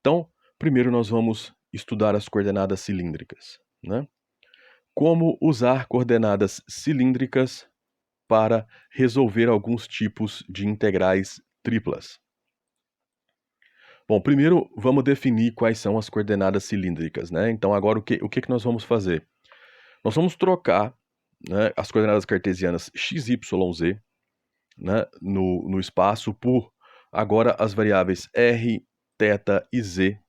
Então, primeiro nós vamos estudar as coordenadas cilíndricas, né? Como usar coordenadas cilíndricas para resolver alguns tipos de integrais triplas. Bom, primeiro vamos definir quais são as coordenadas cilíndricas, né? Então agora o que nós vamos fazer? Nós vamos trocar, né, as coordenadas cartesianas x, y, z, né, no espaço por agora as variáveis r, θ e z,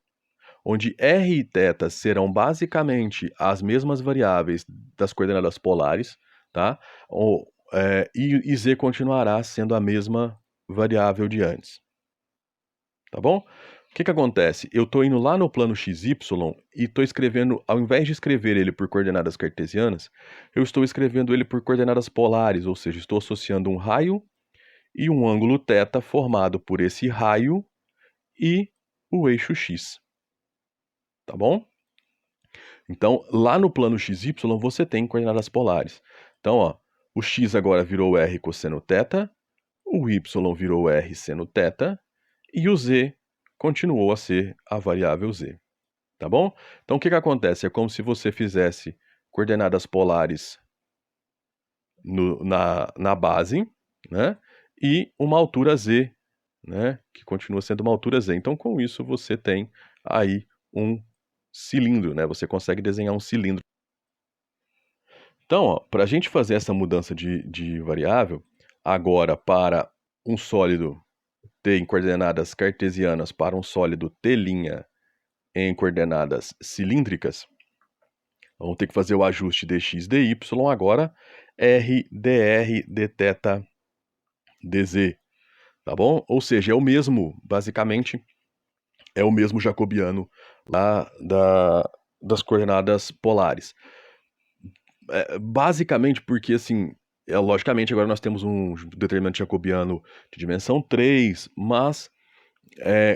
onde r e θ serão basicamente as mesmas variáveis das coordenadas polares, tá? E z continuará sendo a mesma variável de antes. Tá bom? O que acontece? Eu estou indo lá no plano XY e estou escrevendo, ao invés de escrever ele por coordenadas cartesianas, eu estou escrevendo ele por coordenadas polares, ou seja, estou associando um raio e um ângulo θ formado por esse raio e o eixo x. Tá bom? Então, lá no plano XY você tem coordenadas polares. Então, ó, o x agora virou r cosseno θ, o y virou r seno θ e o z continuou a ser a variável z, tá bom? Então, o que acontece? É como se você fizesse coordenadas polares na base, né? E uma altura z, né? Que continua sendo uma altura z. Então, com isso, você tem aí um cilindro, né? Você consegue desenhar um cilindro. Então, para a gente fazer essa mudança de variável, agora para um sólido t em coordenadas cartesianas para um sólido t' em coordenadas cilíndricas, vamos ter que fazer o ajuste dx, dy, agora r, dr, dθ, dz, tá bom? Ou seja, é o mesmo, basicamente, é o mesmo jacobiano lá das coordenadas polares. Basicamente porque, assim, logicamente agora nós temos um determinante jacobiano de dimensão 3, mas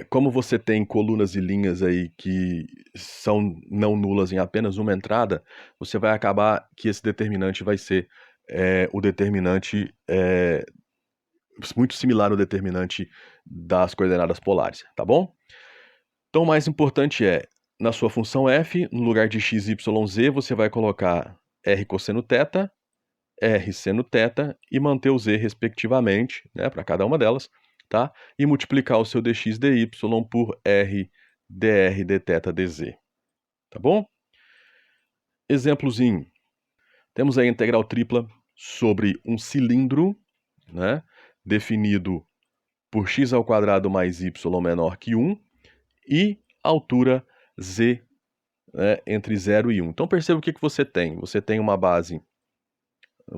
como você tem colunas e linhas aí que são não nulas em apenas uma entrada, você vai acabar que esse determinante vai ser o determinante muito similar ao determinante das coordenadas polares, tá bom? Então o mais importante é, na sua função f, no lugar de x, y, z, você vai colocar r cosseno θ, r seno θ e manter o z respectivamente, né, para cada uma delas, tá? E multiplicar o seu dx dy por r dr dθ dz, tá bom? Exemplozinho. Temos a integral tripla sobre um cilindro, né, definido por x² mais y menor que 1 e altura z, né, entre 0 e 1. Então perceba o que você tem. Você tem uma base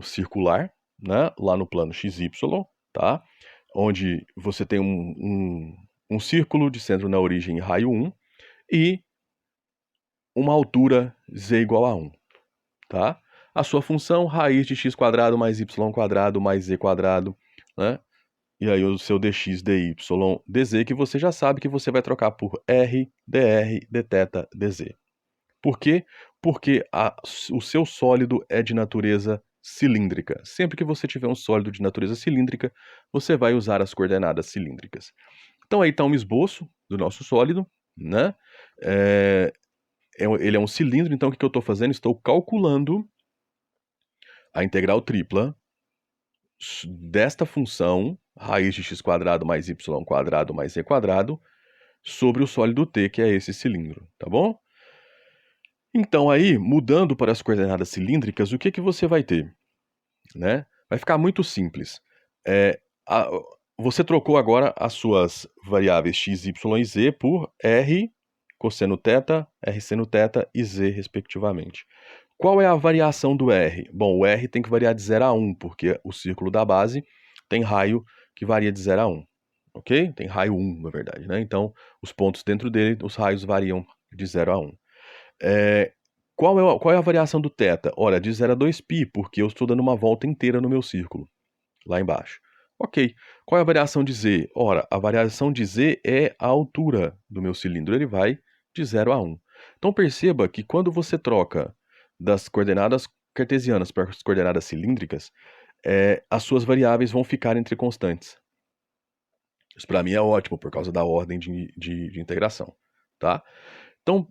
circular, né, lá no plano XY, tá? Onde você tem um círculo de centro na origem raio 1 e uma altura z igual a 1, tá? A sua função, raiz de x² mais y² mais z², né? E aí o seu dx, dy, dz, que você já sabe que você vai trocar por r, dr, dθ, dz. Por quê? Porque o seu sólido é de natureza cilíndrica. Sempre que você tiver um sólido de natureza cilíndrica, você vai usar as coordenadas cilíndricas. Então aí está um esboço do nosso sólido, né? Ele é um cilindro, então o que eu estou fazendo? Estou calculando a integral tripla desta função, raiz de x² mais y² mais z², sobre o sólido t, que é esse cilindro, tá bom? Então aí, mudando para as coordenadas cilíndricas, o que você vai ter? Né? Vai ficar muito simples. Você trocou agora as suas variáveis x, y e z por r cosseno θ, r seno θ e z, respectivamente. Qual é a variação do r? Bom, o r tem que variar de 0 a 1, porque o círculo da base tem raio que varia de 0 a 1. Ok? Tem raio 1, na verdade. Né? Então, os pontos dentro dele, os raios variam de 0 a 1. Qual é a variação do θ? Ora, de 0 a 2π, porque eu estou dando uma volta inteira no meu círculo, lá embaixo. Ok. Qual é a variação de z? Ora, a variação de z é a altura do meu cilindro, ele vai de 0 a 1. Então perceba que quando você troca das coordenadas cartesianas para as coordenadas cilíndricas, as suas variáveis vão ficar entre constantes. Isso para mim é ótimo, por causa da ordem de integração. tá? Então,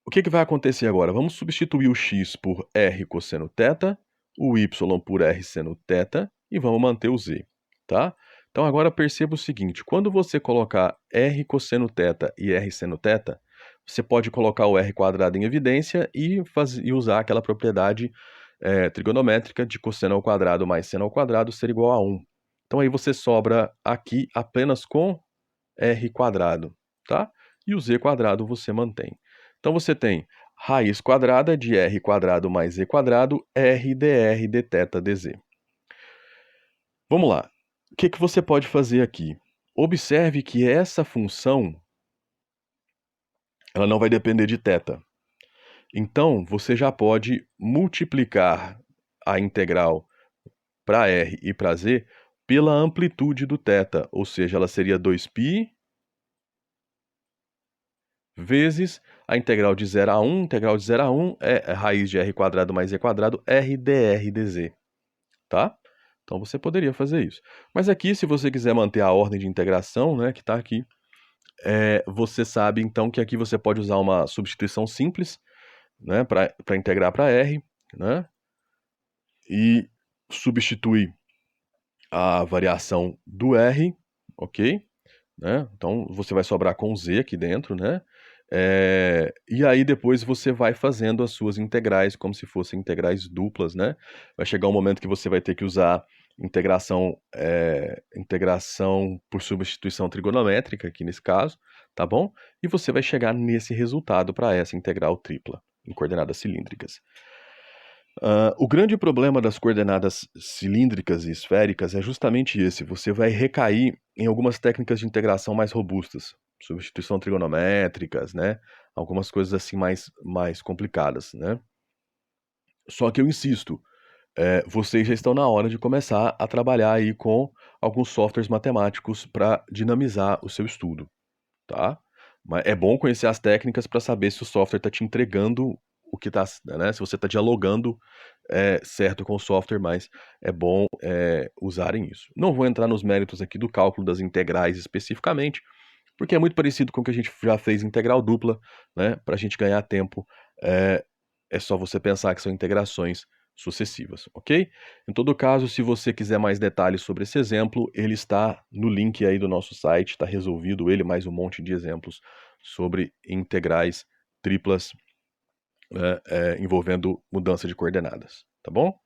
o que vai acontecer agora? Vamos substituir o x por r cosseno θ, o y por r seno θ e vamos manter o z, tá? Então agora perceba o seguinte, quando você colocar r cosseno θ e r seno θ, você pode colocar o r quadrado em evidência e usar aquela propriedade trigonométrica de cosseno ao quadrado mais seno ao quadrado ser igual a 1. Então aí você sobra aqui apenas com r quadrado, tá? E o z quadrado você mantém. Então você tem raiz quadrada de r quadrado mais z quadrado, r dr dθ dz. Vamos lá. O que você pode fazer aqui? Observe que essa função ela não vai depender de θ. Então, você já pode multiplicar a integral para r e para z pela amplitude do θ, ou seja, ela seria 2π vezes a integral de 0 a 1, integral de 0 a 1 é raiz de r quadrado mais z quadrado, r dr dz, tá? Então você poderia fazer isso. Mas aqui, se você quiser manter a ordem de integração, né, que está aqui, você sabe então que aqui você pode usar uma substituição simples, né, para integrar para r, né, e substitui a variação do r, ok? Né? Então você vai sobrar com z aqui dentro, né? E aí depois você vai fazendo as suas integrais como se fossem integrais duplas, né? Vai chegar um momento que você vai ter que usar integração por substituição trigonométrica, aqui nesse caso, tá bom? E você vai chegar nesse resultado para essa integral tripla em coordenadas cilíndricas. O grande problema das coordenadas cilíndricas e esféricas é justamente esse. Você vai recair em algumas técnicas de integração mais robustas, substituição trigonométricas, né? Algumas coisas assim mais complicadas, né? Só que eu insisto, vocês já estão na hora de começar a trabalhar aí com alguns softwares matemáticos para dinamizar o seu estudo, tá? Mas é bom conhecer as técnicas para saber se o software está te entregando o que está, né? Se você está dialogando certo com o software, mas é bom usarem isso. Não vou entrar nos méritos aqui do cálculo das integrais especificamente, porque é muito parecido com o que a gente já fez em integral dupla, né? Para a gente ganhar tempo, é só você pensar que são integrações sucessivas, ok? Em todo caso, se você quiser mais detalhes sobre esse exemplo, ele está no link aí do nosso site, está resolvido ele, mais um monte de exemplos sobre integrais triplas envolvendo mudança de coordenadas, tá bom?